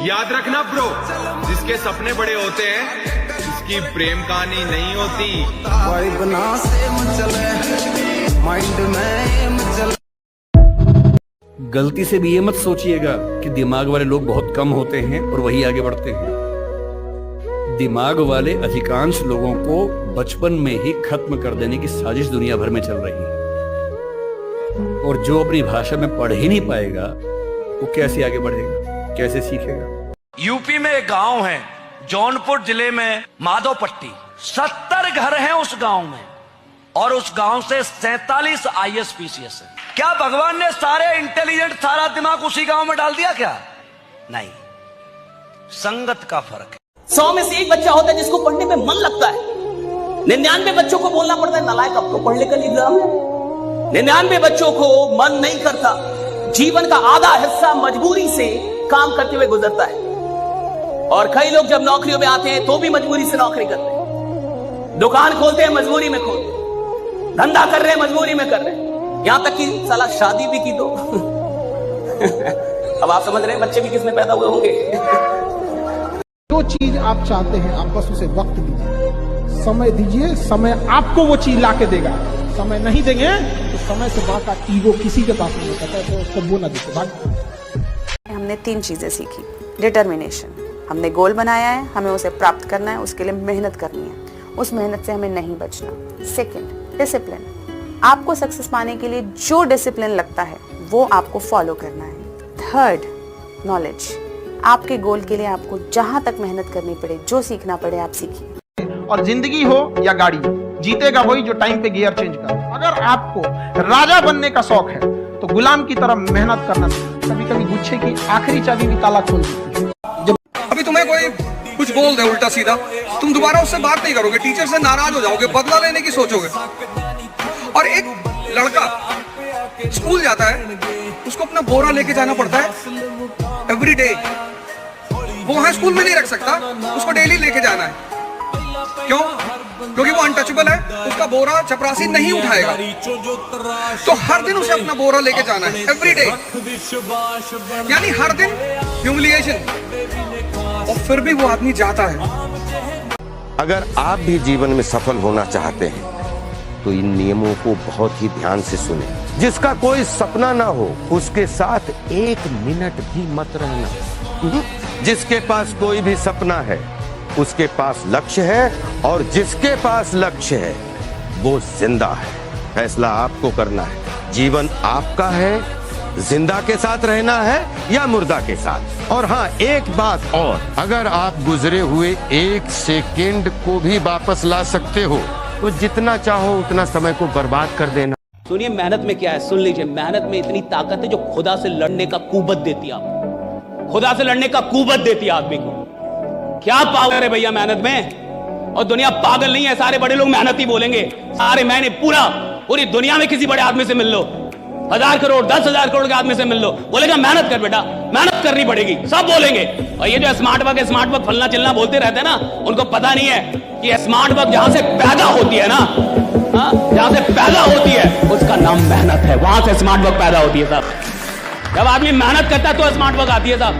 याद रखना ब्रो, जिसके सपने बड़े होते हैं उसकी प्रेम कहानी नहीं होती। गलती से भी ये मत सोचिएगा कि दिमाग वाले लोग बहुत कम होते हैं और वही आगे बढ़ते हैं। दिमाग वाले अधिकांश लोगों को बचपन में ही खत्म कर देने की साजिश दुनिया भर में चल रही है, और जो अपनी भाषा में पढ़ ही नहीं पाएगा वो कैसे आगे बढ़ेगा, कैसे सीखेगा। यूपी में एक गांव है, जौनपुर जिले में माधोपट्टी। 70 घर हैं उस गांव में, और उस गांव से 47 IAS PCS है। क्या भगवान ने सारे इंटेलिजेंट, सारा दिमाग उसी गांव में डाल दिया क्या? नहीं, संगत का फर्क है। 100 में से एक बच्चा होता है जिसको पढ़ने में मन लगता है। 99 बच्चों को बोलना पड़ता है नालायक अब तो पढ़ ले कल एग्जाम है। 99 बच्चों को मन नहीं करता। जीवन का आधा हिस्सा मजबूरी से काम करते हुए गुजरता है, और कई लोग जब नौकरियों में आते हैं तो भी मजबूरी से नौकरी करते हैं। दुकान खोलते हैं मजबूरी में खोलते हैं, धंधा कर रहे हैं मजबूरी में कर रहे हैं, यहां तक कि साला शादी भी की तो अब आप समझ रहे हैं बच्चे भी किसमें पैदा हुए होंगे। जो चीज आप चाहते हैं आप बस उसे वक्त दीजिए, समय दीजिए, समय आपको वो चीज लाके देगा। समय नहीं देंगे तो समय से बात का ईगो किसी के पास नहीं होता है, तो उसको वो ना दीजिए। हमने 3 चीजें सीखी। डिटर्मिनेशन, हमने गोल बनाया है, हमें उसे प्राप्त करना है, उसके लिए मेहनत करनी है, उस मेहनत से हमें नहीं बचना। सेकंड, डिसिप्लिन, आपको सक्सेस पाने के लिए जो डिसिप्लिन लगता है वो आपको फॉलो करना है। थर्ड, नॉलेज, आपके गोल के लिए आपको जहां तक मेहनत करनी पड़े, जो सीखना पड़े आप सीखिए। और जिंदगी हो या गाड़ी, जीतेगा वही जो टाइम पे गियर चेंज कर। अगर आपको राजा बनने का शौक है तो गुलाम की तरह मेहनत करना। कभी कभी गुच्छे की आखिरी चाबी भी ताला खोल देती है। अभी तुम्हें कोई कुछ बोल दे उल्टा सीधा, तुम दोबारा उससे बात नहीं करोगे, टीचर से नाराज हो जाओगे, बदला लेने की सोचोगे। और एक लड़का स्कूल जाता है, उसको अपना बोरा लेके जाना पड़ता है एवरी डे। वो वहां स्कूल में नहीं रख सकता, उसको डेली लेके जाना है। क्यों? क्योंकि वो अनटचेबल है, उसका बोरा चपरासी नहीं उठाएगा। तो हर दिन उसे अपना बोरा लेके जाना है एवरी डे, यानी हर दिन ह्यूमिलिएशन। और फिर भी वो आदमी जाता है। अगर आप भी जीवन में सफल होना चाहते हैं तो इन नियमों को बहुत ही ध्यान से सुने। जिसका कोई सपना ना हो उसके साथ 1 मिनट भी मत रहना। जिसके पास कोई भी सपना है उसके पास लक्ष्य है, और जिसके पास लक्ष्य है वो जिंदा है। फैसला आपको करना है, जीवन आपका है, जिंदा के साथ रहना है या मुर्दा के साथ। और हाँ, एक बात और, अगर आप गुजरे हुए 1 सेकेंड को भी वापस ला सकते हो तो जितना चाहो उतना समय को बर्बाद कर देना। सुनिए मेहनत में क्या है, सुन लीजिए। मेहनत में इतनी ताकत है जो खुदा से लड़ने का कुव्वत देती है आपको। खुदा से लड़ने का कुव्वत देती है आदमी को। क्या पावर है भैया मेहनत में। और दुनिया पागल नहीं है, सारे बड़े लोग मेहनत ही बोलेंगे। सारे मैंने पूरी दुनिया में किसी बड़े आदमी से मिल लो, 1000 करोड़ 10,000 करोड़ के आदमी से मिल लो, बोलेगा मेहनत कर बेटा, मेहनत करनी पड़ेगी, सब बोलेंगे। और ये जो स्मार्ट वर्क फलना चिलना बोलते रहते हैं ना, उनको पता नहीं है कि स्मार्ट वर्क जहां से पैदा होती है ना, जहां से पैदा होती है उसका नाम मेहनत है। वहां से स्मार्ट वर्क पैदा होती है साहब। जब आदमी मेहनत करता है तो स्मार्ट वर्क आती है साहब।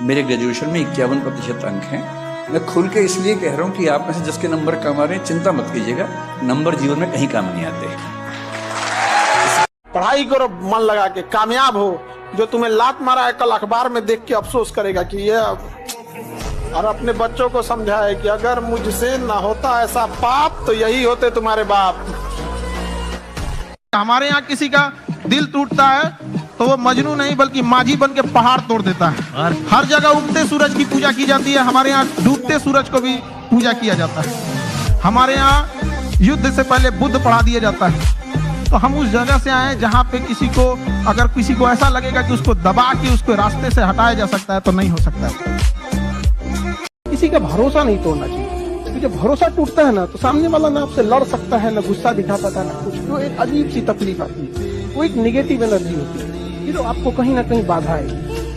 मेरे ग्रेजुएशन में 51% अंक हैं। मैं खुल के इसलिए कह रहा हूं कि आप में से जिसके नंबर कम आ रहे हैं चिंता मत कीजिएगा, नंबर जीवन में कहीं काम नहीं आते। पढ़ाई करो मन लगा के, कामयाब हो। जो तुम्हें लात मारा है कल अखबार में देख के अफसोस करेगा कि ये, और अपने बच्चों को समझाए कि अगर मुझसे ना होता ऐसा पाप तो यही होते तुम्हारे बाप। हमारे यहाँ किसी का दिल टूटता है तो वो मजनू नहीं बल्कि माझी बन के पहाड़ तोड़ देता है। हर जगह उगते सूरज की पूजा की जाती है, हमारे यहाँ डूबते सूरज को भी पूजा किया जाता है। हमारे यहाँ युद्ध से पहले बुद्ध पढ़ा दिया जाता है। तो हम उस जगह से आए जहाँ पे अगर किसी को ऐसा लगेगा कि उसको दबा के उसको रास्ते से हटाया जा सकता है तो नहीं हो सकता है। किसी का भरोसा नहीं तोड़ना चाहिए, क्योंकि जब भरोसा टूटता है ना तो सामने वाला ना आपसे लड़ सकता है, ना गुस्सा दिखा पाता, ना कुछ। तो एक अजीब सी तकलीफ आती है, वो एक निगेटिव एनर्जी होती है, ये तो आपको कहीं ना कहीं बाधा है।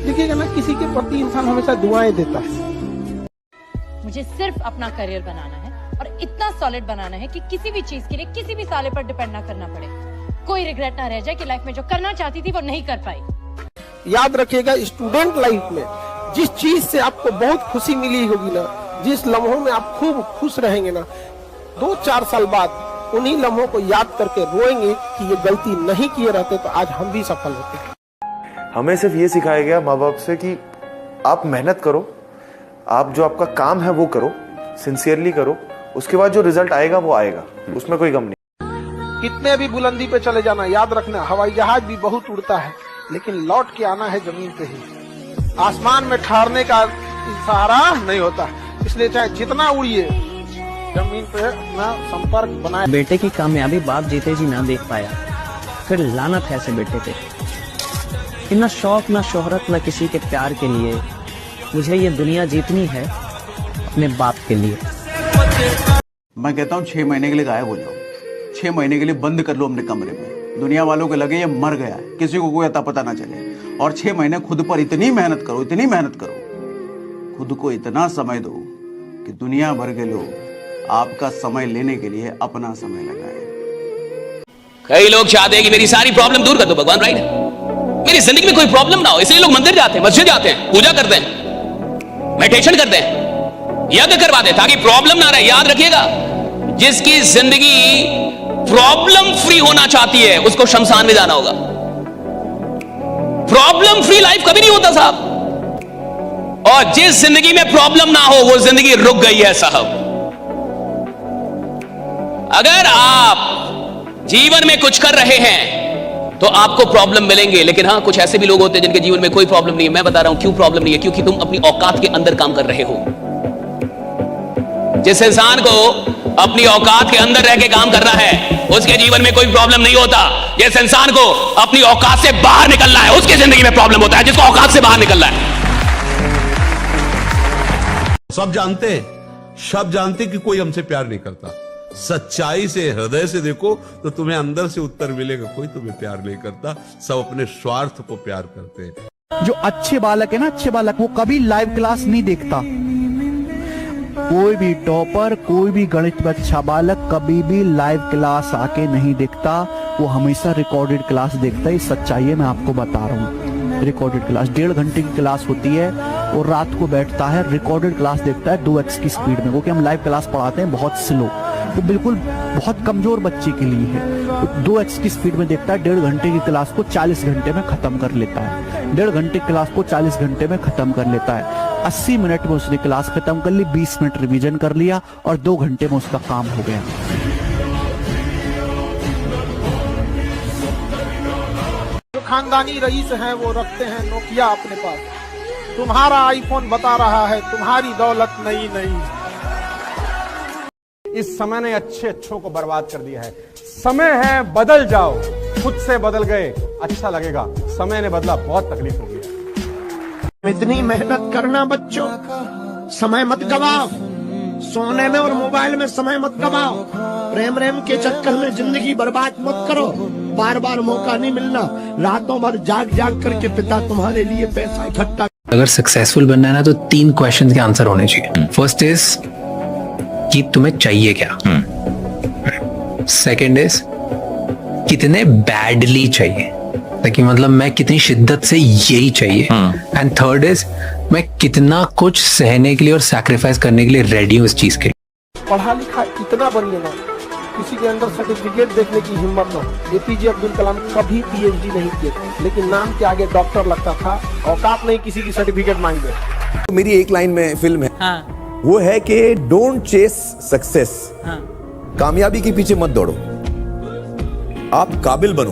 देखिएगा ना, किसी के प्रति इंसान हमेशा दुआएं देता है। मुझे सिर्फ अपना करियर बनाना है और इतना सॉलिड बनाना है कि किसी भी चीज के लिए किसी भी साले पर डिपेंड ना करना पड़े। कोई रिग्रेट ना रह जाए कि लाइफ में जो करना चाहती थी वो नहीं कर पाई। याद रखिएगा, स्टूडेंट लाइफ में जिस चीज से आपको बहुत खुशी मिली होगी ना, जिस लम्हों में आप खूब खुश रहेंगे ना, 2-4 साल बाद उन्हीं लम्हों को याद करके रोएंगे कि ये गलती नहीं किए रहते तो आज हम भी सफल होते। हमें सिर्फ ये सिखाया गया माँ बाप से कि आप मेहनत करो, आप जो आपका काम है वो करो, सिंसियरली करो, उसके बाद जो रिजल्ट आएगा वो आएगा, उसमें कोई गम नहीं। कितने भी बुलंदी पे चले जाना, याद रखना हवाई जहाज भी बहुत उड़ता है, लेकिन लौट के आना है जमीन पे ही। आसमान में ठहरने का सहारा नहीं होता, इसलिए चाहे जितना उड़िए जमीन पे अपना संपर्क बनाए। बेटे की कामयाबी बाप जीते जी ना देख पाया, फिर लानत है ऐसे बेटे पे कि ना शौक ना शोहरत ना किसी के प्यार के लिए, मुझे ये दुनिया जीतनी है अपने बाप के लिए। मैं कहता हूँ 6 महीने के लिए गायब हो जाओ, 6 महीने के लिए बंद कर लो अपने कमरे में, दुनिया वालों को लगे ये मर गया है, किसी को कोई अता पता ना चले। और 6 महीने खुद पर इतनी मेहनत करो, इतनी मेहनत करो, खुद को इतना समय दो कि दुनिया भर के लोग आपका समय लेने के लिए अपना समय लगाए। कई लोग चाहते हैं कि मेरी सारी प्रॉब्लम दूर कर दो भगवान, राइट? मेरी जिंदगी में कोई प्रॉब्लम ना हो, इसलिए लोग मंदिर जाते हैं, मस्जिद जाते हैं, पूजा करते हैं, मेडिटेशन करते हैं, यज्ञ करवाते हैं ताकि प्रॉब्लम ना रहे। याद रखिएगा, जिसकी जिंदगी प्रॉब्लम फ्री होना चाहती है उसको शमशान में जाना होगा। प्रॉब्लम फ्री लाइफ कभी नहीं होता साहब, और जिस जिंदगी में प्रॉब्लम ना हो वो जिंदगी रुक गई है साहब। अगर आप जीवन में कुछ कर रहे हैं तो आपको प्रॉब्लम मिलेंगे, लेकिन हाँ कुछ ऐसे भी लोग होते हैं जिनके जीवन में कोई प्रॉब्लम नहीं है। मैं बता रहा हूं क्यों प्रॉब्लम नहीं है, क्योंकि तुम अपनी औकात के अंदर काम कर रहे हो। जिस इंसान को अपनी औकात के अंदर रह के काम कर रहा है उसके जीवन में कोई प्रॉब्लम नहीं होता। जिस इंसान को अपनी औकात से बाहर निकलना है उसकी जिंदगी में प्रॉब्लम होता है, जिसको औकात से बाहर निकलना है। सब जानते कि कोई हमसे प्यार नहीं करता। सच्चाई से, हृदय से देखो तो तुम्हें अंदर से उत्तर मिलेगा, कोई तुम्हें प्यार नहीं करता, सब अपने स्वार्थ को प्यार करते हैं। जो अच्छे बालक है ना, अच्छे बालक, वो कभी लाइव क्लास नहीं देखता। कोई भी टॉपर, कोई भी गणित में अच्छा बालक कभी भी लाइव क्लास आके नहीं देखता, वो हमेशा रिकॉर्डेड क्लास देखता है। सच्चाई है, मैं आपको बता रहा हूँ। रिकॉर्डेड क्लास 1.5 घंटे की क्लास होती है और रात को बैठता है रिकॉर्डेड क्लास देखता है 2x की स्पीड में, क्योंकि हम लाइव क्लास पढ़ाते हैं बहुत स्लो, तो बिल्कुल बहुत कमजोर बच्चे के लिए है। तो 2x की स्पीड में देखता है, 1.5 घंटे की क्लास को 40 घंटे में खत्म कर लेता है। 1.5 घंटे की क्लास को 40 घंटे में खत्म कर लेता है। 80 मिनट में उसने क्लास खत्म कर ली, 20 मिनट रिवीजन कर लिया और 2 घंटे में उसका काम हो गया। जो खानदानी रईस हैं वो रखते हैं नोकिया अपने पास, तुम्हारा आईफोन बता रहा है तुम्हारी दौलत नई नई। इस समय ने अच्छों को बर्बाद कर दिया है। समय है बदल जाओ, खुद से बदल गए अच्छा लगेगा, समय ने बदला बहुत तकलीफ होगी। इतनी मेहनत करना बच्चों, समय मत गवाओ, सोने में और मोबाइल में समय मत गवाओ, प्रेम के चक्कर में जिंदगी बर्बाद मत करो। बार बार मौका नहीं मिलना, रातों भर जाग जाग करके पिता तुम्हारे लिए पैसा इकट्ठा। अगर सक्सेसफुल बनना है ना तो 3 क्वेश्चन के आंसर होने चाहिए। फर्स्ट इज कि तुम्हें चाहिए क्या, सेकेंड इज कितने बैडली चाहिए, ताकि मतलब मैं कितनी शिद्दत से यही चाहिए, एंड थर्ड इज मैं कितना कुछ सहने के लिए और सैक्रिफाइस करने के लिए रेडी हूँ इस चीज के लिए। पढ़ा लिखा इतना बनिए ना, किसी के अंदर सर्टिफिकेट देखने की हिम्मत ना। एपीजे अब्दुल कलाम कभी पीएचडी नहीं किए, लेकिन नाम के आगे डॉक्टर लगता था, औकात नहीं किसी की सर्टिफिकेट मांगे। तो मेरी एक लाइन में फिल्म है, वो है कि डोंट चेस सक्सेस, कामयाबी के पीछे मत दौड़ो, आप काबिल बनो।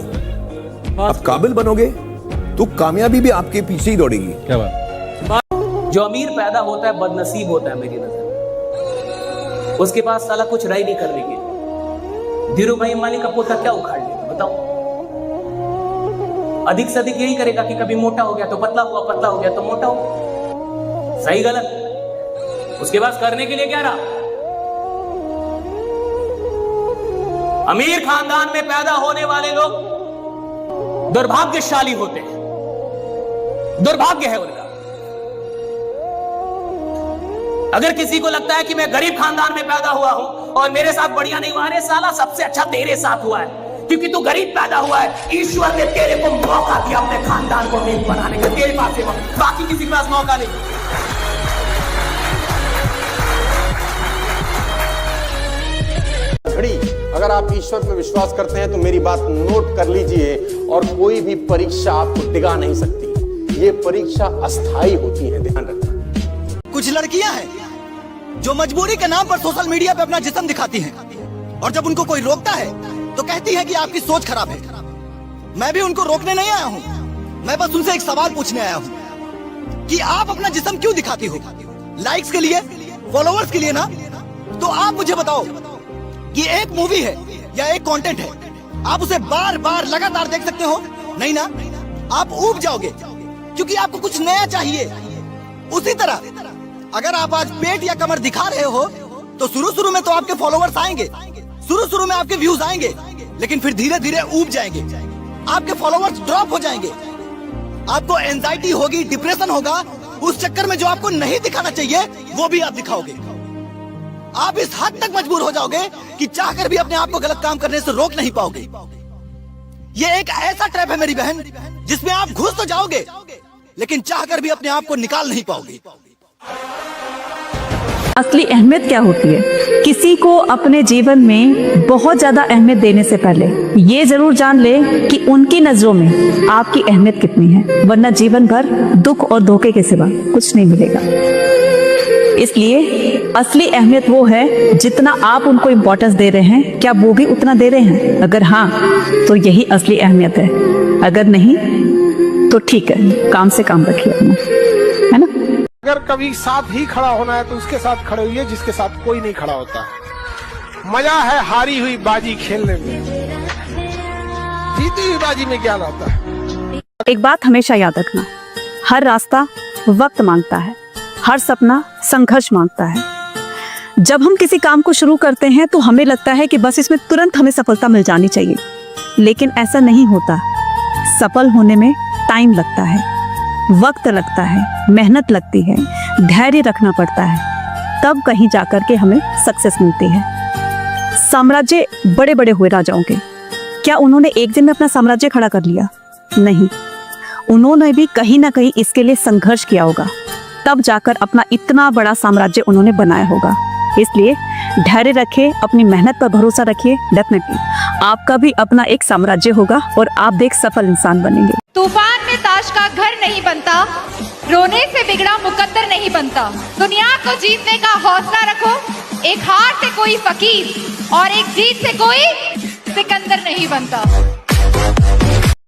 आप काबिल बनोगे तो कामयाबी भी आपके पीछे ही दौड़ेगी। क्या बात। जो अमीर पैदा होता है बदनसीब होता है मेरी नजर, उसके पास साला कुछ रह नहीं करने के। धीरू भाई अंबानी का पोता क्या उखाड़ लेगा बताओ? अधिक से अधिक यही करेगा कि कभी मोटा हो गया तो पतला हुआ, पतला हो गया तो मोटा हो। सही गलत उसके पास करने के लिए क्या रहा? अमीर खानदान में पैदा होने वाले लोग दुर्भाग्यशाली होते हैं, दुर्भाग्य है उनका। अगर किसी को लगता है कि मैं गरीब खानदान में पैदा हुआ हूं और मेरे साथ बढ़िया नहीं हुआ, अरे साला सबसे अच्छा तेरे साथ हुआ है, क्योंकि तू गरीब पैदा हुआ है। ईश्वर ने तेरे को मौका दिया अपने खानदान को अमीर बनाने का, तेरे पास है, बाकी किसी के पास मौका नहीं। घड़ी, अगर आप ईश्वर में विश्वास करते हैं तो मेरी बात नोट कर लीजिए, और कोई भी परीक्षा आपको डिगा नहीं सकती। ये परीक्षा अस्थाई होती है, ध्यान रखना। कुछ लड़कियां हैं जो मजबूरी के नाम पर सोशल मीडिया पे अपना जिस्म दिखाती हैं, और जब उनको कोई रोकता है तो कहती है कि आपकी सोच खराब है। मैं भी उनको रोकने नहीं आया हूँ, मैं बस उनसे एक सवाल पूछने आया हूँ कि आप अपना जिस्म क्यों दिखाती हो? लाइक्स के लिए, फॉलोअर्स के लिए ना? तो आप मुझे बताओ कि एक मूवी है या एक कंटेंट है, आप उसे बार बार लगातार देख सकते हो? नहीं ना, आप ऊब जाओगे क्योंकि आपको कुछ नया चाहिए। उसी तरह अगर आप आज पेट या कमर दिखा रहे हो तो शुरू में तो आपके फॉलोअर्स आएंगे, शुरू में आपके व्यूज आएंगे, लेकिन फिर धीरे धीरे ऊब जाएंगे, आपके फॉलोअर्स ड्रॉप हो जाएंगे, आपको एंजाइटी होगी, डिप्रेशन होगा। उस चक्कर में जो आपको नहीं दिखाना चाहिए वो भी आप दिखाओगे। आप इस हद तक मजबूर हो जाओगे कि चाहकर भी अपने आप को गलत काम करने से रोक नहीं पाओगे। ये एक ऐसा ट्रैप है मेरी बहन, जिसमें आप घुस तो जाओगे लेकिन चाहकर भी अपने आप को निकाल नहीं पाओगे। असली अहमियत क्या होती है? किसी को अपने जीवन में बहुत ज्यादा अहमियत देने से पहले ये जरूर जान ले कि उनकी नजरों में आपकी अहमियत कितनी है, वरना जीवन भर दुख और धोखे के सिवा कुछ नहीं मिलेगा। इसलिए असली अहमियत वो है जितना आप उनको इम्पोर्टेंस दे रहे हैं, क्या वो भी उतना दे रहे हैं? अगर हाँ तो यही असली अहमियत है, अगर नहीं तो ठीक है, काम से काम रखिए अपना, है ना? अगर कभी साथ ही खड़ा होना है तो उसके साथ खड़े हुए जिसके साथ कोई नहीं खड़ा होता है। मजा है हारी हुई बाजी खेलने में, जीती हुई बाजी में क्या होता है। एक बात हमेशा याद रखना, हर रास्ता वक्त मांगता है, हर सपना संघर्ष मांगता है। जब हम किसी काम को शुरू करते हैं तो हमें लगता है कि बस इसमें तुरंत हमें सफलता मिल जानी चाहिए, लेकिन ऐसा नहीं होता। सफल होने में टाइम लगता है, वक्त लगता है, मेहनत लगती है, धैर्य रखना पड़ता है, तब कहीं जाकर के हमें सक्सेस मिलती है। साम्राज्य बड़े बड़े हुए राजाओं के, क्या उन्होंने एक दिन में अपना साम्राज्य खड़ा कर लिया? नहीं, उन्होंने भी कहीं ना कहीं इसके लिए संघर्ष किया होगा, तब जाकर अपना इतना बड़ा साम्राज्य उन्होंने बनाया होगा। इसलिए धैर्य रखिए, अपनी मेहनत पर भरोसा रखिए, डेफिनेटली आपका भी अपना एक साम्राज्य होगा और आप भी एक सफल इंसान बनेंगे। तूफान में ताश का घर नहीं बनता, रोने से बिगड़ा मुकद्दर नहीं बनता। दुनिया को जीतने का हौसला रखो, एक हार से कोई फकीर और एक जीत से कोई सिकंदर नहीं बनता।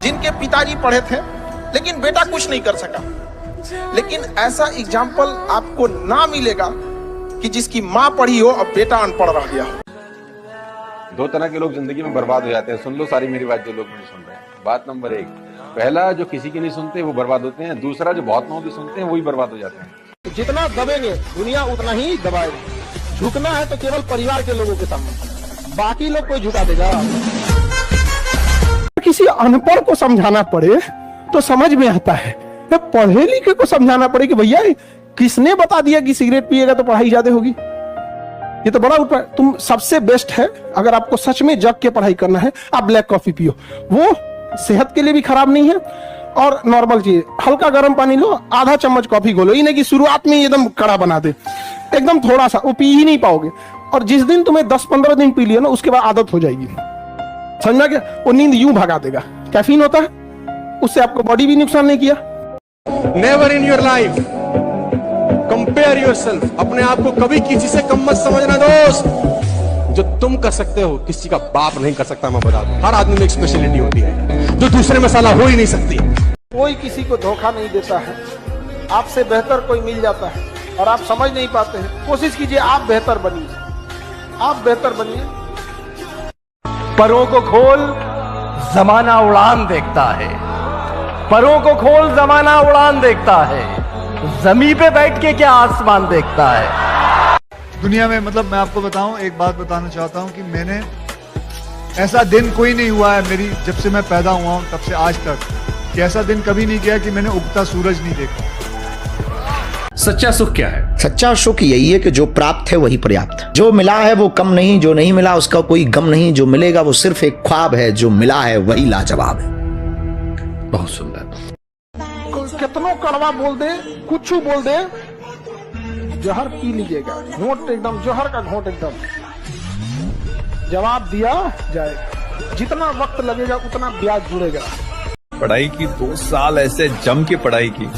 जिनके पिताजी पढ़े थे लेकिन बेटा कुछ नहीं कर सका, लेकिन ऐसा एग्जाम्पल आपको ना मिलेगा कि जिसकी माँ पढ़ी हो और बेटा अनपढ़ रह गया हो। दो तरह के लोग जिंदगी में बर्बाद हो जाते हैं, सुन लो सारी मेरी बात जो लोग नहीं सुन रहे हैं। बात नंबर 1, पहला जो किसी की नहीं सुनते वो बर्बाद होते हैं, दूसरा जो बहुत लोगों की सुनते हैं वो ही बर्बाद हो जाते हैं। जितना दबेंगे दुनिया उतना ही दबाएगी। झुकना है तो केवल परिवार के लोगों के सामने, बाकी लोग कोई झुका देगा। किसी अनपढ़ को समझाना पड़े तो समझ में आता है, पढ़े लिखे को समझाना पड़े कि भैया किसने बता दिया कि सिगरेट पिएगा तो पढ़ाई ज्यादा होगी? ये तो बड़ा ऊपर। तुम सबसे बेस्ट है, अगर आपको सच में जग के पढ़ाई करना है, आप ब्लैक कॉफी पियो, वो सेहत के लिए भी खराब नहीं है। और नॉर्मल चीज, हल्का गर्म पानी लो, आधा चम्मच कॉफी घोलो, ये नहीं कि शुरुआत में एकदम कड़ा बना दे, एकदम थोड़ा सा, वो पी ही नहीं पाओगे। और जिस दिन तुम्हें 10-15 दिन पी लिया ना, उसके बाद आदत हो जाएगी, समझना क्या? वो नींद यूं भगा देगा। कैफीन होता है, उससे आपको बॉडी भी नुकसान नहीं किया। Never in your life compare yourself. अपने आप को कभी किसी से कम मत समझना दोस्त। जो तुम कर सकते हो किसी का बाप नहीं कर सकता। मैं बता दूं, हर आदमी में एक स्पेशलिटी होती है जो दूसरे में साला हो ही नहीं सकती। कोई किसी को धोखा नहीं देता है, आपसे बेहतर कोई मिल जाता है और आप समझ नहीं पाते हैं। कोशिश कीजिए आप बेहतर बनिए, आप बेहतर बनिए। परों को खोल, जमाना उड़ान देखता है। परों को खोल, जमाना उड़ान देखता है। जमीन पे बैठ के क्या आसमान देखता है। दुनिया में, मतलब मैं आपको बताऊं, एक बात बताना चाहता हूं कि मैंने, ऐसा दिन कोई नहीं हुआ है मेरी, जब से मैं पैदा हुआ हूं तब से आज तक, कि ऐसा दिन कभी नहीं गया कि मैंने उगता सूरज नहीं देखा। सच्चा सुख क्या है? सच्चा सुख यही है कि जो प्राप्त है वही पर्याप्त। जो मिला है वो कम नहीं, जो नहीं मिला उसका कोई गम नहीं, जो मिलेगा वो सिर्फ एक ख्वाब है, जो मिला है वही लाजवाब है। बहुत सुंदर। कितनों कड़वा बोल दे, कुछ बोल दे, जहर पी लीजिएगा, घोंट एकदम जहर का घोंट एकदम, जवाब दिया जाएगा। जितना वक्त लगेगा उतना ब्याज जुड़ेगा। पढ़ाई की 2 साल ऐसे जम के पढ़ाई की,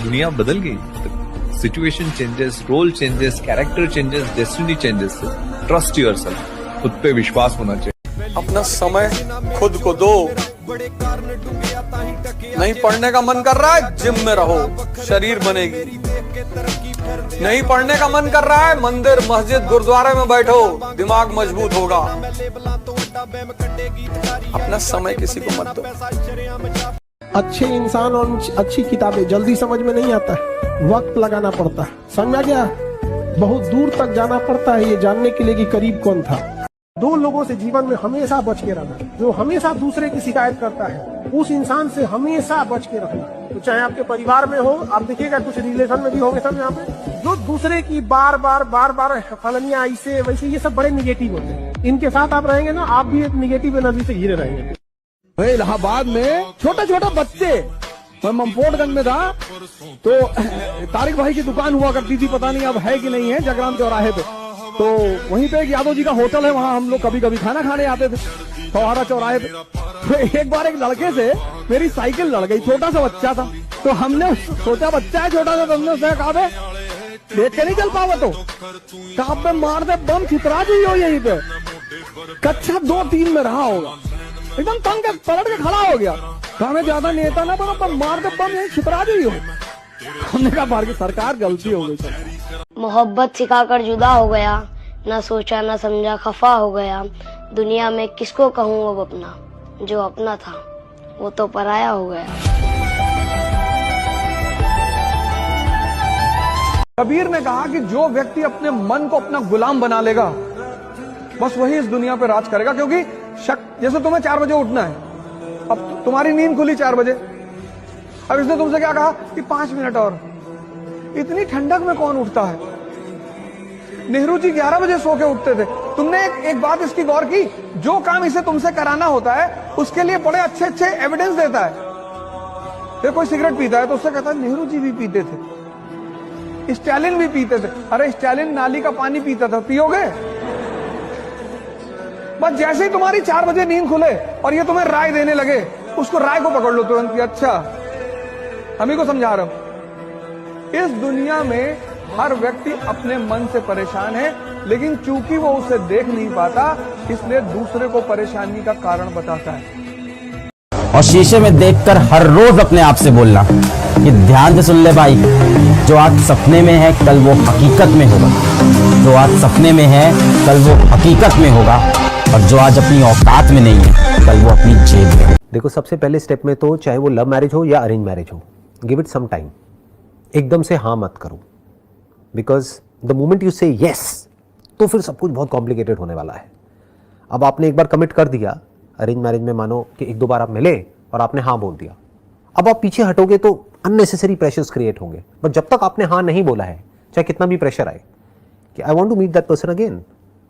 दुनिया बदल गई। Situation changes, role changes, character changes, destiny changes. Trust yourself, खुद पे विश्वास होना चाहिए। अपना समय खुद को दो। नहीं पढ़ने का मन कर रहा है, जिम में रहो, शरीर बनेगी। नहीं पढ़ने का मन कर रहा है, मंदिर मस्जिद गुरुद्वारे में बैठो, दिमाग मजबूत होगा। अपना समय किसी को मत दो। अच्छे इंसान और अच्छी किताबें जल्दी समझ में नहीं आता है, वक्त लगाना पड़ता है। समझ गया? बहुत दूर तक जाना पड़ता है ये जानने के लिए कि करीब कौन था। 2 लोगों से जीवन में हमेशा बच के रहना। जो हमेशा दूसरे की शिकायत करता है उस इंसान से हमेशा बच के रखना। तो चाहे आपके परिवार में हो, आप देखिएगा कुछ रिलेशन में भी होंगे सब यहाँ पे, जो दूसरे की बार बार फलनिया ऐसे वैसे, ये सब बड़े निगेटिव होते हैं। इनके साथ आप रहेंगे ना, आप भी एक निगेटिव एनर्जी से घिरे रहेंगे। इलाहाबाद में छोटे छोटे बच्चे, मैं ममपोटगंज में था तो तारिक भाई की दुकान हुआ करती थी, पता नहीं अब है कि नहीं है, जगराम चौराहे पे। तो वहीं पे एक यादव जी का होटल है, वहाँ हम लोग कभी कभी खाना खाने आते थे, फौहारा चौराहे पे। तो एक बार एक लड़के से मेरी साइकिल लड़ गई, छोटा सा बच्चा था। तो हमने सोचा बच्चा है छोटा सा, हमने उससे कहा देख के नहीं चल पावा तो कहा पे मार दे बम, छितरा जी हो यहीं पे। कक्षा 2-3 में रहा होगा, एकदम तंग के पलट के खड़ा हो गया। हमें ज्यादा नेता ना बनो, पर मार दे बम यही छितरा जी हो। हमने कहा बाहर की सरकार गलती हो गई। मोहब्बत सिखाकर जुदा हो गया, ना सोचा ना समझा खफा हो गया। दुनिया में किसको कहूँ अब अपना, जो अपना था वो तो पराया हो गया। कबीर ने कहा कि जो व्यक्ति अपने मन को अपना गुलाम बना लेगा, बस वही इस दुनिया पे राज करेगा। क्योंकि जैसे तुम्हें 4 बजे उठना है, अब तुम्हारी नींद खुली 4 बजे, अब इसने तुमसे क्या कहा कि 5 मिनट और। इतनी ठंडक में कौन उठता है? नेहरू जी 11 बजे सो के उठते थे। तुमने एक बात इसकी गौर की, जो काम इसे तुमसे कराना होता है उसके लिए बड़े अच्छे एविडेंस देता है। फिर कोई सिगरेट पीता है तो उससे कहता है नेहरू जी भी पीते थे, स्टालिन भी पीते थे। अरे स्टालिन नाली का पानी पीता था, पियोगे? बस जैसे ही तुम्हारी 4 बजे नींद खुले और ये तुम्हें राय देने लगे, उसको राय को पकड़ लो तुरंत कि अच्छा हम ही को समझा रहा हूं। इस दुनिया में हर व्यक्ति अपने मन से परेशान है, लेकिन चूंकि वो उसे देख नहीं पाता, इसलिए दूसरे को परेशानी का कारण बताता है। और शीशे में देखकर हर रोज अपने आप से बोलना कि ध्यान से सुन ले भाई, जो आज सपने में है कल वो हकीकत में होगा, जो आज सपने में है कल वो हकीकत में होगा, और जो आज अपनी औकात में नहीं है कल वो अपनी जेब में। देखो, सबसे पहले स्टेप में तो चाहे वो लव मैरिज हो या अरेंज मैरिज हो, गिव इट सम टाइम। एकदम से हाँ मत करो, बिकॉज द मोमेंट यू से यस, तो फिर सब कुछ बहुत कॉम्प्लिकेटेड होने वाला है। अब आपने एक बार कमिट कर दिया अरेंज मैरिज में, मानो कि 1-2 बार आप मिले और आपने हाँ बोल दिया, अब आप पीछे हटोगे तो अननेसेसरी प्रेशर्स क्रिएट होंगे। बट जब तक आपने हाँ नहीं बोला है, चाहे कितना भी प्रेशर आए कि I want to meet that person again,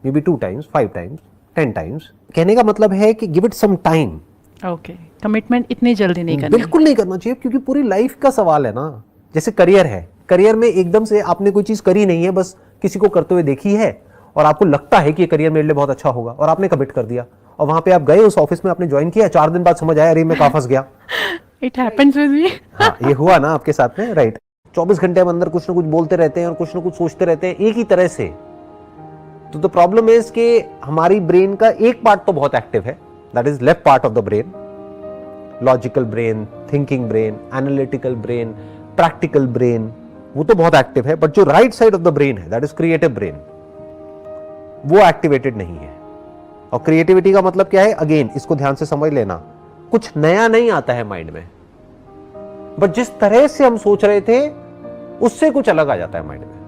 maybe 2 times, 5 times, 10 times, कहने का मतलब है कि give it some time. Okay, commitment इतनी जल्दी नहीं करना, बिल्कुल नहीं करना चाहिए, क्योंकि पूरी लाइफ का सवाल है ना। जैसे करियर है, करियर में एकदम से आपने कोई चीज करी नहीं है, बस किसी को करते हुए देखी है और आपको लगता है कि ये करियर मेरे लिए बहुत अच्छा होगा और आपने कमिट कर दिया, और वहां पे आप गए उस ऑफिस में, आपने ज्वाइन किया, 4 दिन बाद समझ आया अरे मैं कहाँ फंस गया। It happens with me. हाँ, ये हुआ ना आपके साथ में, राइट। 24 घंटे में अंदर कुछ ना कुछ बोलते रहते हैं और कुछ ना कुछ सोचते रहते हैं एक ही तरह से। तो द प्रॉब्लम इज कि हमारी ब्रेन का एक पार्ट तो बहुत एक्टिव है, that is left part of the brain, logical brain, thinking brain, analytical brain, practical brain, वो तो बहुत एक्टिव है। बट जो right side of the brain है, दैट इज क्रिएटिव ब्रेन, वो एक्टिवेटेड नहीं है। और क्रिएटिविटी का मतलब क्या है? अगेन इसको ध्यान से समझ लेना, कुछ नया नहीं आता है माइंड में, बट जिस तरह से हम सोच रहे थे उससे कुछ अलग आ जाता है माइंड में।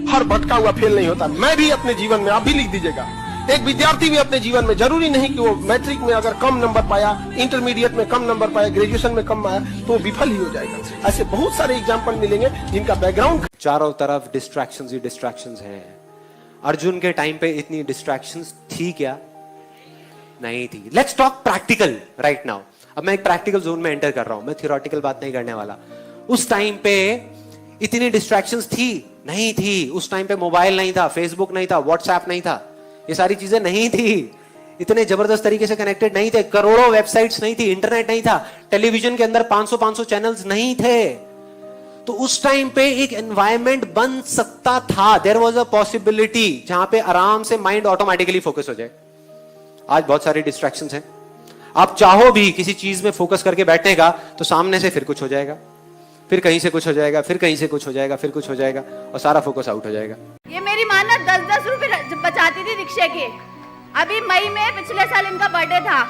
हर भटका हुआ फेल नहीं होता। मैं भी अपने जीवन में, आप भी लिख दीजिएगा, एक विद्यार्थी भी अपने जीवन में जरूरी नहीं कि वो मैट्रिक में अगर कम नंबर पाया, इंटरमीडिएट में कम नंबर पाया, ग्रेजुएशन में कम आया तो विफल ही हो जाएगा। ऐसे बहुत सारे एग्जाम्पल मिलेंगे जिनका बैकग्राउंड। चारों तरफ डिस्ट्रैक्शंस ही डिस्ट्रैक्शंस हैं। अर्जुन के टाइम पे इतनी डिस्ट्रैक्शंस थी क्या? नहीं थी। Let's talk practical right now. अब मैं एक प्रैक्टिकल जोन में एंटर कर रहा हूं, मैं थियोरेटिकल बात नहीं करने वाला। उस टाइम पे इतनी डिस्ट्रैक्शंस थी? नहीं थी। उस टाइम पे मोबाइल नहीं था, फेसबुक नहीं था, व्हाट्सएप नहीं था, ये सारी चीजें नहीं थी, इतने जबरदस्त तरीके से कनेक्टेड नहीं थे, करोड़ों वेबसाइट्स नहीं थी, इंटरनेट नहीं था, टेलीविजन के अंदर 500 चैनल्स नहीं थे। तो उस टाइम पे एक एनवायरनमेंट बन सकता था, देयर वाज अ पॉसिबिलिटी जहां पे आराम से माइंड ऑटोमेटिकली फोकस हो जाए। आज बहुत सारी डिस्ट्रैक्शंस हैं। आप चाहो भी किसी चीज में फोकस करके बैठने का तो सामने से फिर कुछ हो जाएगा, फिर कहीं से कुछ हो जाएगा, फिर कहीं से कुछ हो जाएगा, फिर कुछ हो जाएगा और सारा फोकस आउट हो जाएगा। ये मेरी माँ ना 10-10 रुपए बचाती थी रिक्शे के। अभी मई में पिछले साल इनका बर्थडे था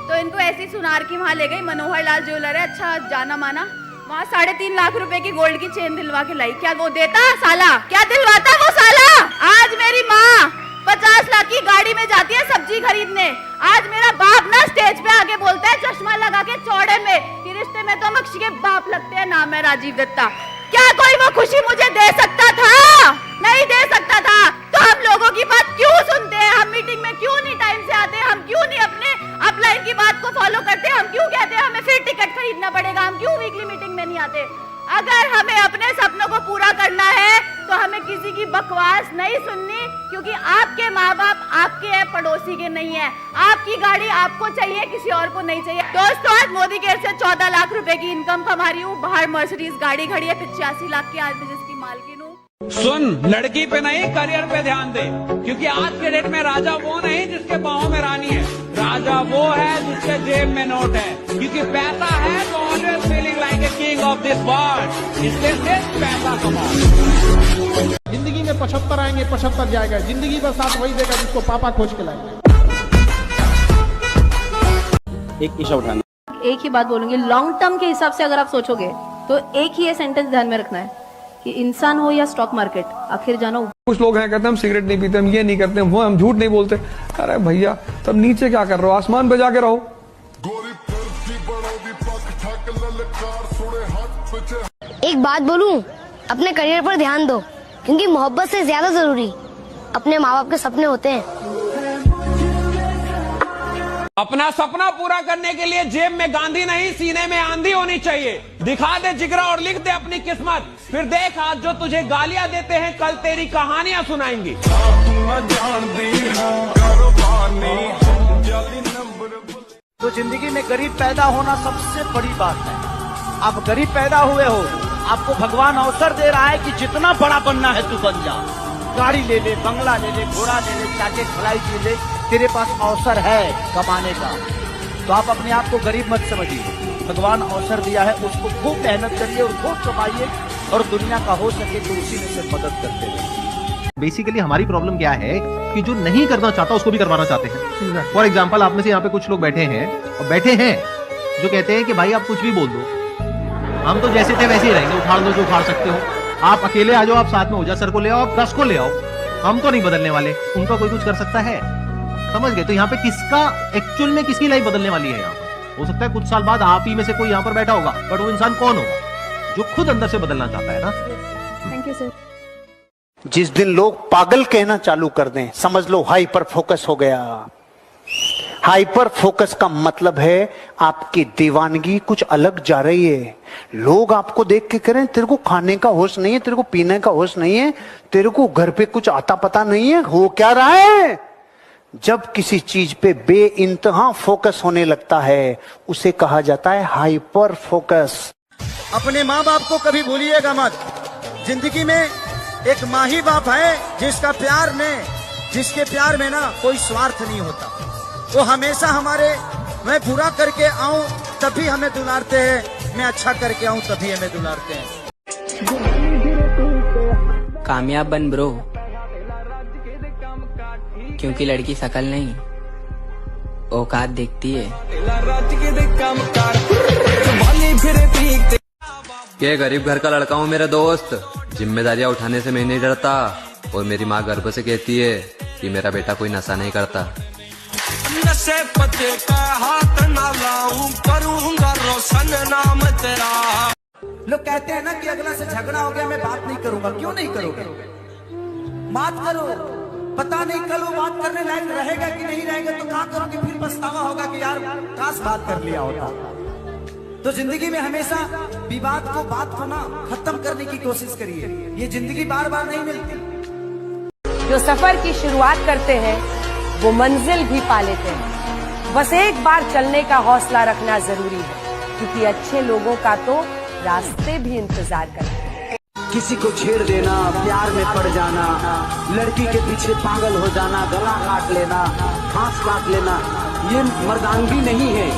तो इनको ऐसी सुनार की वहाँ ले गई, मनोहर लाल ज्वेलर है, अच्छा जाना माना, वहाँ 3.5 लाख रुपए की गोल्ड की चेन दिलवा के लाई। क्या वो देता साला? क्या दिलवाता वो साला? आज मेरी माँ 50 लाख की गाड़ी में जाती है सब्जी खरीदने। आज मेरा बाप ना स्टेज पे आके बोलता है चश्मा लगा के चौड़े में कि रिश्ते में तो हम अक्षय के बाप लगते हैं, नाम है राजीव दत्ता। क्या कोई वो खुशी मुझे दे सकता था? नहीं दे सकता था। तो हम लोगों की बात क्यों सुनते हैं? हम मीटिंग में क्यों नहीं टाइम से आते? हम क्यों नहीं अपने अपलाइन की बात को फॉलो करते? हम क्यों कहते हैं हमें फिर टिकट खरीदना पड़ेगा? हम क्यों वीकली मीटिंग में नहीं आते? अगर हमें अपने सपनों को पूरा करना है तो हमें किसी की बकवास नहीं सुननी, क्योंकि आपके माँ बाप आपके हैं, पड़ोसी के नहीं है। आपकी गाड़ी आपको चाहिए, किसी और को नहीं चाहिए। दोस्तों, आज मोदी केयर से 14 लाख रुपए की इनकम कमा रही हूँ। बाहर मर्सिडीज गाड़ी खड़ी है 85 लाख की, आज मैं जिसकी मालकिन हूँ। सुन, लड़की पे नहीं करियर पे ध्यान दे, क्योंकि आज के डेट में राजा वो नहीं जिसके पाँव में रानी है, राजा वो है जिसके जेब में नोट है। क्योंकि पैसा है तो always feeling like a king of this world. इसलिए सिर्फ पैसा कमाओ। जिंदगी में 75 आएंगे, 75 जाएगा। जिंदगी का साथ वही देगा जिसको पापा खोज के लाएंगे। एक ईशा उठाना। एक ही बात बोलूंगी, लॉन्ग टर्म के हिसाब से अगर आप सोचोगे तो एक ही ये सेंटेंस ध्यान में रखना है कि इंसान हो या स्टॉक मार्केट, आखिर जानो। कुछ लोग हैं कहते हैं हम सिगरेट नहीं पीते, हम ये नहीं करते, वो हम झूठ नहीं बोलते। अरे भैया, तब नीचे क्या कर रहे हो? आसमान पे जाके रहो। एक बात बोलूं, अपने करियर पर ध्यान दो, क्योंकि मोहब्बत से ज्यादा जरूरी अपने माँ बाप के सपने होते हैं। अपना सपना पूरा करने के लिए जेब में गांधी नहीं, सीने में आंधी होनी चाहिए। दिखा दे जिगरा और लिख दे अपनी किस्मत, फिर देख आज जो तुझे गालियां देते हैं कल तेरी कहानियां सुनाएंगी। तो जिंदगी में गरीब पैदा होना सबसे बड़ी बात है। आप गरीब पैदा हुए हो, आपको भगवान अवसर दे रहा है कि जितना बड़ा बनना है तू बन जा। गाड़ी ले ले, बंगला ले ले, घोड़ा ले ले, चाके फ्लाइट ले ले, तेरे पास अवसर है कमाने का। तो आप अपने आप को गरीब मत समझिए। भगवान अवसर दिया है, उसको खूब मेहनत करिए और खूब कमाइए, और दुनिया का हो सके तो उसी में से मदद करते रहिए। बेसिकली हमारी प्रॉब्लम क्या है कि जो नहीं करना चाहता उसको भी करवाना चाहते हैं। फॉर एग्जाम्पल, आप में से यहाँ पे कुछ लोग बैठे हैं जो कहते हैं कि भाई आप कुछ भी बोल दो, हम तो जैसे थे वैसे ही रहेंगे, उखाड़ दो जो उखाड़ सकते हो, आप अकेले आ जाओ, आप साथ में ओझा सर को ले आओ, आप 10 को ले आओ, हम तो नहीं बदलने वाले। उनका कोई कुछ कर सकता है, समझ गए? तो यहाँ पे किसका एक्चुअल में किसकी लाइफ बदलने वाली है? यहाँ पर हो सकता है कुछ साल बाद आप ही में से कोई यहाँ पर बैठा होगा, बट वो इंसान कौन होगा? जो खुद अंदर से बदलना चाहता है ना। Thank you sir. जिस दिन लोग पागल कहना चालू कर दें, समझ लो हाइपर फोकस हो गया। हाइपर फोकस का मतलब है आपकी दीवानगी कुछ अलग जा रही है। लोग आपको देख के कह रहे हैं तेरे को खाने का होश नहीं है, तेरे को पीने का होश नहीं है, तेरे को घर पे कुछ आता पता नहीं है। हो क्या रहा है? जब किसी चीज पे बेइंतहा फोकस होने लगता है उसे कहा जाता है हाइपर फोकस। अपने माँ बाप को कभी भूलिएगा मत। जिंदगी में एक माँ ही बाप है जिसके प्यार में ना कोई स्वार्थ नहीं होता। वो हमेशा मैं बुरा करके आऊं तभी हमें दुलारते हैं, मैं अच्छा करके आऊं तभी हमें दुलारते हैं। कामयाब बन ब्रो, क्योंकि लड़की शकल नहीं औकात देखती है। ये गरीब घर का लड़का हूँ मेरा दोस्त, जिम्मेदारियां उठाने से मैं नहीं डरता। और मेरी माँ गर्व से कहती है कि मेरा बेटा कोई नशा नहीं करता। नशे पते का हाथ ना लाऊं, करूंगा रोशन नाम तेरा। लोग कहते हैं ना कि अगला से झगड़ा हो गया, मैं बात नहीं करूंगा। क्यों नहीं करोगे? बात करो। पता नहीं कल वो बात करने लायक रहेगा कि नहीं रहेगा, तो क्या करोगे? फिर पछतावा होगा कि यार काश बात कर लिया होता। तो जिंदगी में हमेशा विवाद को, बात को ना खत्म करने की कोशिश करिए। ये जिंदगी बार बार नहीं मिलती। जो सफर की शुरुआत करते हैं वो मंजिल भी पा लेते हैं। बस एक बार चलने का हौसला रखना जरूरी है, क्योंकि अच्छे लोगों का तो रास्ते भी इंतजार करते हैं। किसी को छेड़ देना, प्यार में पड़ जाना, लड़की के पीछे पागल हो जाना, गला काट लेना, फांस काट लेना, ये मर्दानगी नहीं है।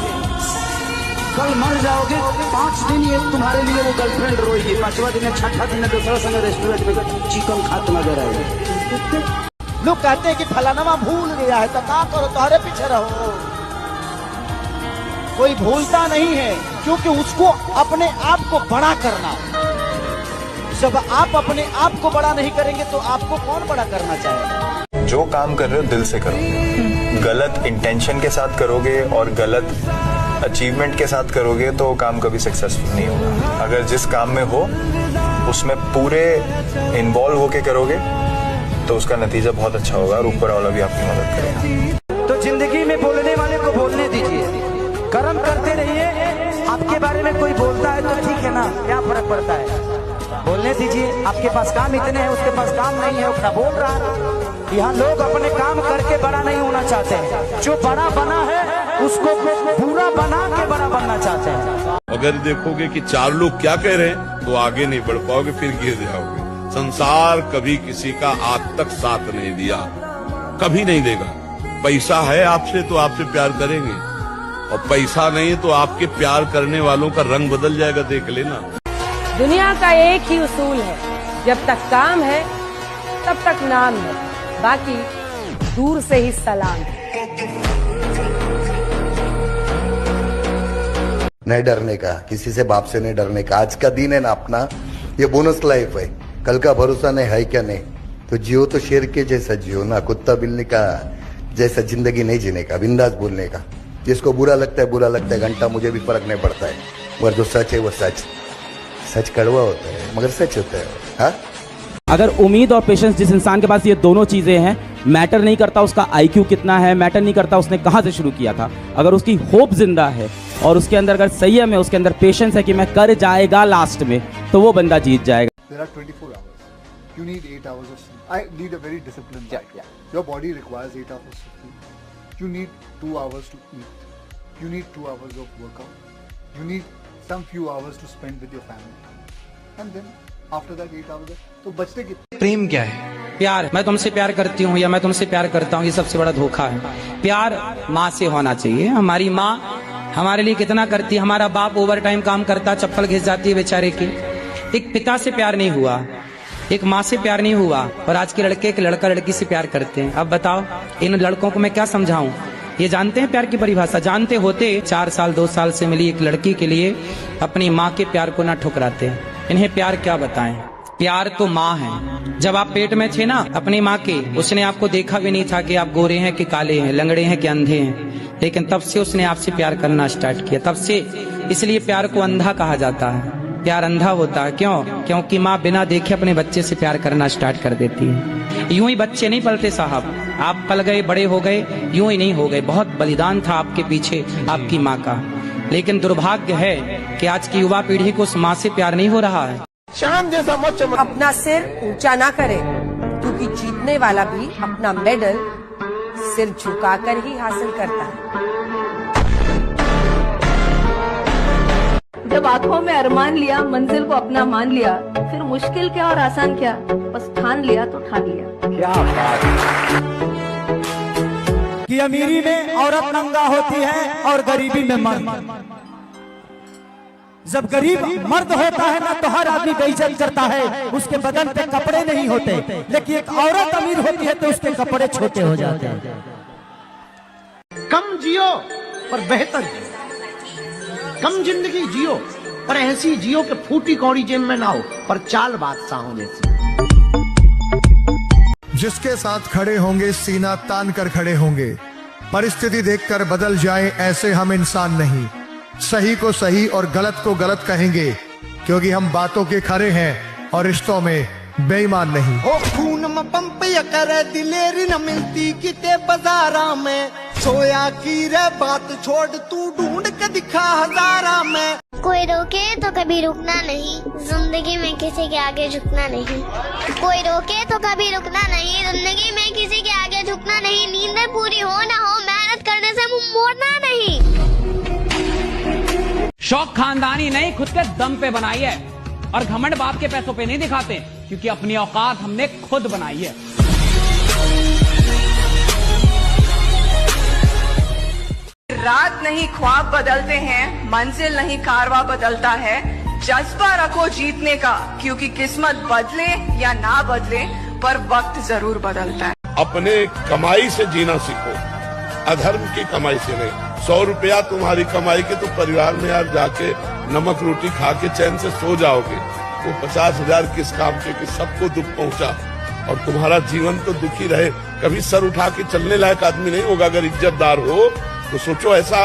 कल मर जाओगे, 5 दिन ये तुम्हारे लिए वो गर्लफ्रेंड रोएगी, 5वां दिन 6ठा दिन दूसरा संग रेस्टोरेंट में चिकन खाते नजर आएगा। लोग कहते हैं कि फलाना भूल गया है, तो क्या करो? तुम्हारे पीछे रहो। कोई भूलता नहीं है, क्योंकि उसको अपने आप को बड़ा करना। जब आप अपने आप को बड़ा नहीं करेंगे तो आपको कौन बड़ा करना चाहेगा? जो काम कर रहे हो दिल से करो। गलत इंटेंशन के साथ करोगे और गलत अचीवमेंट के साथ करोगे तो काम कभी सक्सेसफुल नहीं होगा। अगर जिस काम में हो उसमें पूरे इन्वॉल्व होके करोगे तो उसका नतीजा बहुत अच्छा होगा और ऊपर वाला भी आपकी मदद करेगा। तो जिंदगी में बोलने वाले को बोलने दीजिए, कर्म करते रहिए। आपके बारे में कोई बोलता है तो ठीक है ना, क्या फर्क पड़ता है? बोलने दीजिए। आपके पास काम इतने हैं, उसके पास काम नहीं है, वो बोल रहा है। यहाँ लोग अपने काम करके बड़ा नहीं होना चाहते हैं, जो बड़ा बना है उसको पूरा बना के बड़ा बनना चाहते हैं। अगर देखोगे कि 4 लोग क्या कह रहे हैं तो आगे नहीं बढ़ पाओगे, फिर गिर जाओगे। संसार कभी किसी का आज तक साथ नहीं दिया, कभी नहीं देगा। पैसा है आपसे तो आपसे प्यार करेंगे, और पैसा नहीं तो आपके प्यार करने वालों का रंग बदल जाएगा, देख लेना। दुनिया का एक ही उसूल है, जब तक काम है तब तक नाम है, बाकी दूर से ही सलाम है। नहीं डरने का, किसी से बाप से नहीं डरने का। आज का दिन है ना अपना, ये बोनस लाइफ है, कल का भरोसा नहीं है क्या नहीं। तो जियो तो शेर के जैसा जियो ना, कुत्ता बिल्ली का जैसा जिंदगी नहीं जीने का, बिंदास बोलने का। जिसको बुरा लगता है घंटा, मुझे भी फर्क नहीं पड़ता है, मगर जो सच है वो सच। सच कड़वा होता है मगर सच होता है। हाँ? अगर उम्मीद और पेशेंस जिस इंसान के पास ये दोनों चीजें हैं, मैटर नहीं करता उसका आईक्यू कितना है, मैटर नहीं करता उसने कहां से शुरू किया था, अगर उसकी होप जिंदा है और उसके अंदर अगर संयम है, उसके अंदर पेशेंस है कि मैं कर जाएगा लास्ट में, तो वो बंदा जीत जाएगा। There are 24 hours. You need 8 hours of sleep. I lead a very disciplined life. Your body requires 8 hours of sleep. You need 2 hours to eat. You need 2 hours of workout. You need some few hours to spend with your family. And then after that 8 hours, तो बचते कितने? प्रेम क्या है? प्यार, मैं तुमसे प्यार करती हूँ या मैं तुमसे प्यार करता हूँ, ये सबसे बड़ा धोखा है। प्यार माँ से होना चाहिए। हमारी माँ हमारे लिए कितना करती है, हमारा बाप ओवर टाइम काम करता, चप्पल घिस जाती है बेचारे की। एक पिता से प्यार नहीं हुआ, एक माँ से प्यार नहीं हुआ, और आज के लड़के एक लड़का लड़की से प्यार करते हैं। अब बताओ इन लड़कों को मैं क्या समझाऊं? ये जानते हैं प्यार की परिभाषा? जानते होते 4 साल 2 साल से मिली एक लड़की के लिए अपनी माँ के प्यार को ना ठुकराते हैं। इन्हें प्यार क्या बताएं? प्यार तो माँ है। जब आप पेट में थे ना अपनी माँ के, उसने आपको देखा भी नहीं था कि आप गोरे हैं कि काले हैं, लंगड़े हैं कि अंधे हैं, लेकिन तब से उसने आपसे प्यार करना स्टार्ट किया। तब से, इसलिए प्यार को अंधा कहा जाता है। प्यार अंधा होता है, क्यों? क्योंकि माँ बिना देखे अपने बच्चे से प्यार करना स्टार्ट कर देती है। यूं ही बच्चे नहीं पलते साहब, आप पल गए, बड़े हो गए, यूं ही नहीं हो गए। बहुत बलिदान था आपके पीछे आपकी माँ का, लेकिन दुर्भाग्य है कि आज की युवा पीढ़ी को उस माँ से प्यार नहीं हो रहा है। शाम जैसा अपना सिर ऊंचा ना करे, क्योंकि जीतने वाला भी अपना मेडल सिर झुकाकर ही हासिल करता है। जब आंखों में अरमान लिया, मंजिल को अपना मान लिया, फिर मुश्किल क्या और आसान क्या, बस ठान लिया तो ठान लिया। क्या बात कि अमीरी में औरत नंगा होती है और गरीबी में मर्द। जब गरीब मर्द होता है ना तो हर आदमी बेइज्जत करता है, उसके बदन पे कपड़े नहीं होते, लेकिन एक औरत अमीर होती है तो उसके कपड़े छोटे हो जाते हैं। कम जियो पर बेहतर जियो, कम जिंदगी जियो पर ऐसी जियो कि फूटी कौड़ी जेब में ना हो, पर चाल बादशाहों जैसी। जिसके साथ खड़े होंगे सीना तान कर खड़े होंगे। परिस्थिति देखकर बदल जाए ऐसे हम इंसान नहीं। सही को सही और गलत को गलत कहेंगे, क्योंकि हम बातों के खरे हैं और रिश्तों में बेईमान नहीं। ओ खून में पंप करे दिलेरी न मिलती किते बाजारा में, सोया की रे बात छोड़ तू ढूंढ के दिखा हजारा में। कोई रोके तो कभी रुकना नहीं, जिंदगी में किसी के आगे झुकना नहीं। कोई रोके तो कभी रुकना नहीं, जिंदगी में किसी के आगे झुकना नहीं। नींद पूरी हो ना हो, मेहनत करने से मुंह मोड़ना नहीं। शौक खानदानी नहीं, खुद के दम पे बनाई है। और घमंड बाप के पैसों पे नहीं दिखाते, क्योंकि अपनी औकात हमने खुद बनाई है। रात नहीं ख्वाब बदलते हैं, मंजिल नहीं कारवा बदलता है। जज्बा रखो जीतने का, क्योंकि किस्मत बदले या ना बदले पर वक्त जरूर बदलता है। अपने कमाई से जीना सीखो, अधर्म की कमाई से नहीं। 100 रुपया तुम्हारी कमाई के, तो परिवार में यार जाके नमक रोटी खा के चैन से सो जाओगे। वो 50,000 किस काम के कि सबको दुख पहुंचा, और तुम्हारा जीवन तो दुखी रहे। कभी सर उठा के चलने लायक आदमी नहीं होगा। अगर इज्जतदार हो तो सोचो, ऐसा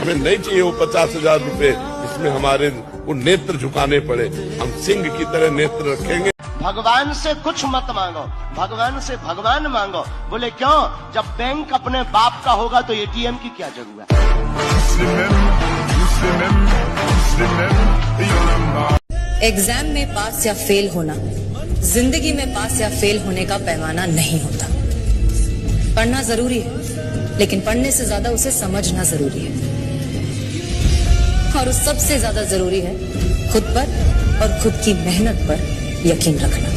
हमें नहीं चाहिए वो 50,000 रुपए इसमें हमारे वो नेत्र झुकाने पड़े। हम सिंह की तरह नेत्र रखेंगे। भगवान से कुछ मत मांगो, भगवान से भगवान मांगो। बोले क्यों? जब बैंक अपने बाप का होगा तो एटीएम की क्या जरूरत है। एग्जाम में पास या फेल होना जिंदगी में पास या फेल होने का पैमाना नहीं होता। पढ़ना जरूरी है, लेकिन पढ़ने से ज्यादा उसे समझना जरूरी है। और उस सबसे ज्यादा जरूरी है खुद पर और खुद की मेहनत पर यकीन रखना।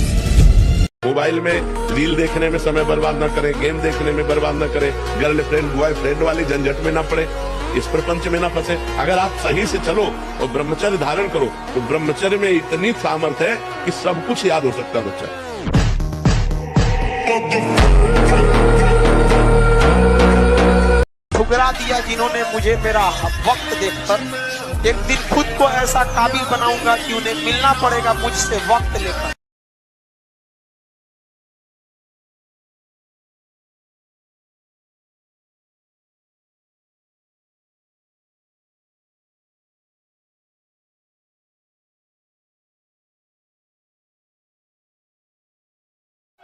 मोबाइल में रील देखने में समय बर्बाद न करें, गेम देखने में बर्बाद न करें, गर्लफ्रेंड बॉयफ्रेंड वाली झंझट में न पड़े, इस प्रपंच में न फंसे। अगर आप सही से चलो और ब्रह्मचर्य धारण करो, तो ब्रह्मचर्य में इतनी सामर्थ्य है कि सब कुछ याद हो सकता है बच्चा। ठुकरा दिया जिन्होंने मुझे मेरा वक्त देखकर। एक दिन खुद को ऐसा काबिल बनाऊंगा कि उन्हें मिलना पड़ेगा मुझसे वक्त लेकर।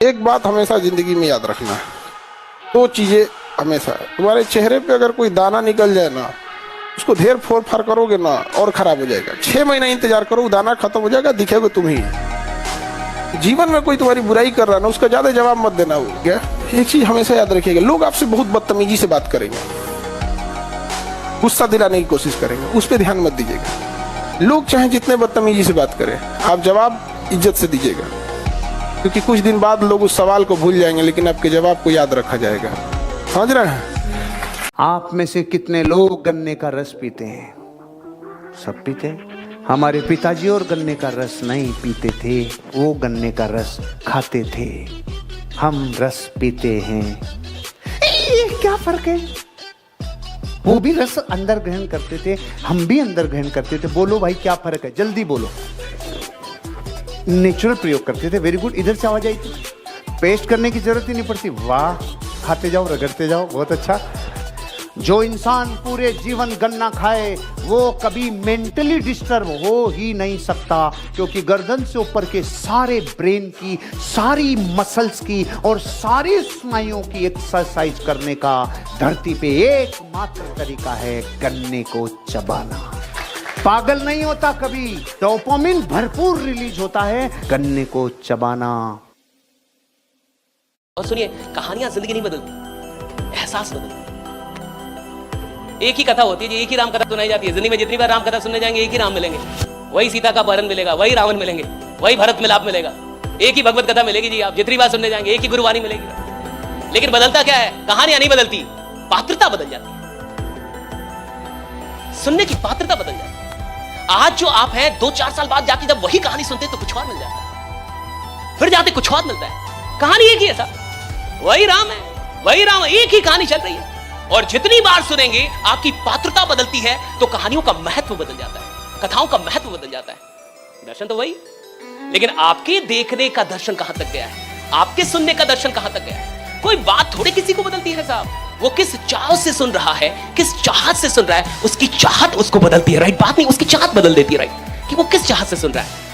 एक बात हमेशा जिंदगी में याद रखना है, 2 चीजें हमेशा। तुम्हारे चेहरे पे अगर कोई दाना निकल जाए ना, उसको ढेर फोड़ फाड़ करोगे ना और खराब हो जाएगा। 6 महीना इंतजार करो, दाना खत्म हो जाएगा, दिखेगा तुम ही। जीवन में कोई तुम्हारी बुराई कर रहा है ना, उसका ज्यादा जवाब मत देना। क्या एक चीज हमेशा याद रखिएगा, लोग आपसे बहुत बदतमीजी से बात करेंगे, गुस्सा दिलाने की कोशिश करेंगे, उस पर ध्यान मत दीजिएगा। लोग चाहे जितने बदतमीजी से बात करें, आप जवाब इज्जत से दीजिएगा, क्योंकि कुछ दिन बाद लोग उस सवाल को भूल जाएंगे, लेकिन आपके जवाब को याद रखा जाएगा। समझ रहे हैं? आप में से कितने लोग गन्ने का रस पीते हैं? सब पीते हैं। हमारे पिताजी और गन्ने का रस नहीं पीते थे, वो गन्ने का रस खाते थे। हम रस पीते हैं। ये क्या फर्क है? वो भी रस अंदर ग्रहण करते थे, हम भी अंदर ग्रहण करते थे। बोलो भाई क्या फर्क है? जल्दी बोलो। नेचुरल प्रयोग करते थे। Very good. इधर से आवाज आई थी, पेस्ट करने की जरूरत ही नहीं पड़ती। वाह, खाते जाओ, रगड़ते जाओ, बहुत अच्छा। जो इंसान पूरे जीवन गन्ना खाए वो कभी मेंटली डिस्टर्ब हो ही नहीं सकता, क्योंकि गर्दन से ऊपर के सारे ब्रेन की, सारी मसल्स की और सारी स्नायुओं की एक्सरसाइज करने का धरती पे एकमात्र तरीका है गन्ने को चबाना। पागल नहीं होता कभी, डोपामिन भरपूर रिलीज होता है गन्ने को चबाना। और सुनिए, कहानियां जिंदगी नहीं बदलती, एहसास बदलती। एक ही कथा होती है, एक ही राम कथा सुनाई जाती है। जिंदगी में जितनी बार राम कथा सुनने जाएंगे, एक ही राम मिलेंगे, वही सीता का अपहरण मिलेगा, वही रावण मिलेंगे, वही भरत मिलाप मिलेगा, एक ही भगवत कथा मिलेगी जी। आप जितनी बार सुनने जाएंगे एक ही गुरुवाणी मिलेगी। लेकिन बदलता क्या है? कहानियां नहीं बदलती, पात्रता बदल जाती है। सुनने की पात्रता बदल जाती है। आज जो आप हैं, 2-4 साल बाद जाके जब वही कहानी सुनते तो कुछ और मिल जाता है, फिर जाते कुछ और मिलता है। कहानी एक ही है साहब, वही राम है, वही राम है, एक ही कहानी चल रही है। और जितनी बार सुनेंगे आपकी पात्रता बदलती है, तो कहानियों का महत्व बदल जाता है, कथाओं का महत्व बदल जाता है। दर्शन तो वही, लेकिन आपके देखने का दर्शन कहां तक गया है? आपके सुनने का दर्शन कहां तक गया है? कोई बात थोड़ी किसी को बदलती है साहब, वो किस चाह से सुन रहा है, किस चाहत से सुन रहा है, उसकी चाहत उसको बदलती है, राइट? बात नहीं, उसकी चाहत बदल देती है, राइट? कि वो किस चाहत से सुन रहा है।